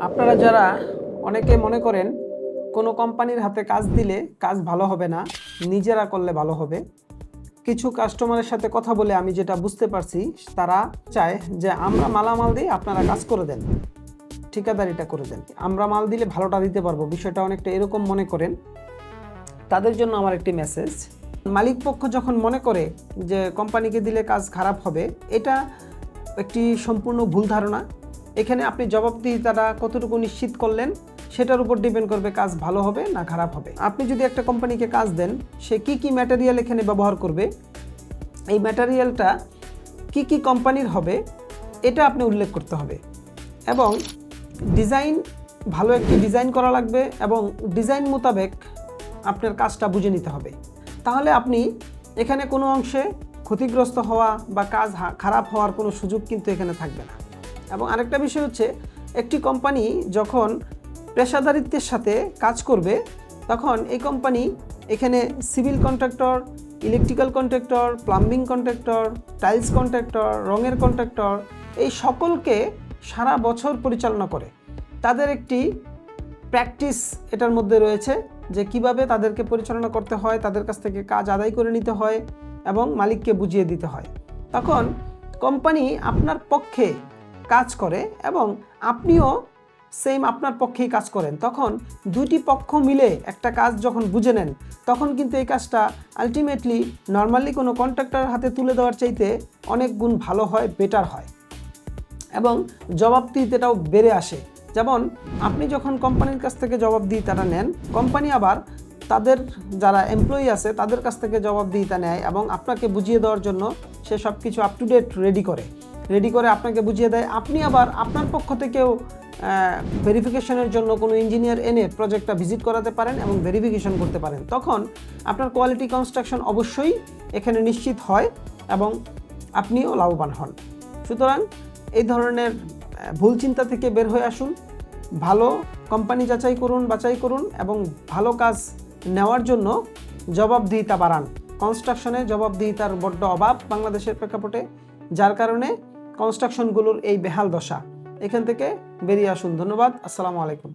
আপনারা যারা অনেকে মনে করেন কোনো কোম্পানির হাতে কাজ দিলে কাজ ভালো হবে না, নিজেরা করলে ভালো হবে। কিছু কাস্টমারের সাথে কথা বলে আমি যেটা বুঝতে পারছি, তারা চায় যে আমরা মালামাল দিয়ে আপনারা কাজ করে দেন, ঠিকাদারিটা করে দেন, আমরা মাল দিলে ভালোটা দিতে পারবো, বিষয়টা অনেকটা এরকম মনে করেন। তাদের জন্য আমার একটি মেসেজ, মালিক পক্ষ যখন মনে করে যে কোম্পানিকে দিলে কাজ খারাপ হবে, এটা একটি সম্পূর্ণ ভুল ধারণা। এখানে আপনি জবাবদিহিতাটা কতটুকু নিশ্চিত করলেন সেটার উপর ডিপেন্ড করবে কাজ ভালো হবে না খারাপ হবে। আপনি যদি একটা কোম্পানিকে কাজ দেন, সে কি কি ম্যাটেরিয়াল এখানে ব্যবহার করবে, এই ম্যাটেরিয়ালটা কি কি কোম্পানির হবে, এটা আপনি উল্লেখ করতে হবে। এবং ডিজাইন, ভালো একটি ডিজাইন করা লাগবে এবং ডিজাইন মোতাবেক আপনার কাজটা বুঝে নিতে হবে। তাহলে আপনি এখানে কোনো অংশে ক্ষতিগ্রস্ত হওয়া বা কাজ খারাপ হওয়ার কোনো সুযোগ কিন্তু এখানে থাকবে না। এবং আরেকটা বিষয় হচ্ছে, একটি কোম্পানি যখন পেশাদারিত্বের সাথে কাজ করবে, তখন এই কোম্পানি এখানে civil contractor, electrical contractor, plumbing contractor, tiles contractor, রঙের কন্ট্রাক্টর, এই সকলকে সারা বছর পরিচালনা করে। তাদের একটি প্র্যাকটিস এটার মধ্যে রয়েছে যে কিভাবে তাদেরকে পরিচালনা করতে হয়, তাদের কাছ থেকে কাজ আদায় করে নিতে হয় এবং মালিককে বুঝিয়ে দিতে হয়। তখন কোম্পানি আপনার পক্ষে কাজ করে এবং আপনিও সেম আপনার পক্ষেই কাজ করেন। তখন দুটি পক্ষ মিলে একটা কাজ যখন বুঝে নেন, তখন কিন্তু এই কাজটা আলটিমেটলি নর্মালি কোনো কন্ট্রাক্টর হাতে তুলে দেওয়ার চাইতে অনেক গুণ ভালো হয়, বেটার হয় এবং জবাবদিহিতাটাও বেড়ে আসে। যেমন আপনি যখন কোম্পানির কাছ থেকে জবাবদিহিতাটা নেন, কোম্পানি আবার তাদের যারা এমপ্লয়ি আছে তাদের কাছ থেকে জবাবদিহিতা নেয় এবং আপনাকে বুঝিয়ে দেওয়ার জন্য সে সব কিছু আপ টু ডেট রেডি করে আপনাকে বুঝিয়ে দেয়। আপনি আবার আপনার পক্ষ থেকেও ভেরিফিকেশনের জন্য কোনো ইঞ্জিনিয়ার এনে প্রজেক্টটা ভিজিট করাতে পারেন এবং ভেরিফিকেশন করতে পারেন। তখন আপনার কোয়ালিটি কনস্ট্রাকশন অবশ্যই এখানে নিশ্চিত হয় এবং আপনিও লাভবান হন। সুতরাং এই ধরনের ভুল চিন্তা থেকে বের হয়ে আসুন, ভালো কোম্পানি বাছাই করুন এবং ভালো কাজ নেওয়ার জন্য জবাবদিহিতা বাড়ান। কনস্ট্রাকশনে জবাবদিহিতার বড্ড অভাব বাংলাদেশের প্রেক্ষাপটে, যার কারণে কনস্ট্রাকশনগুলোর এই বেহাল দশা। এখান থেকে বেরিয়ে আসুন। ধন্যবাদ। আসসালামু আলাইকুম।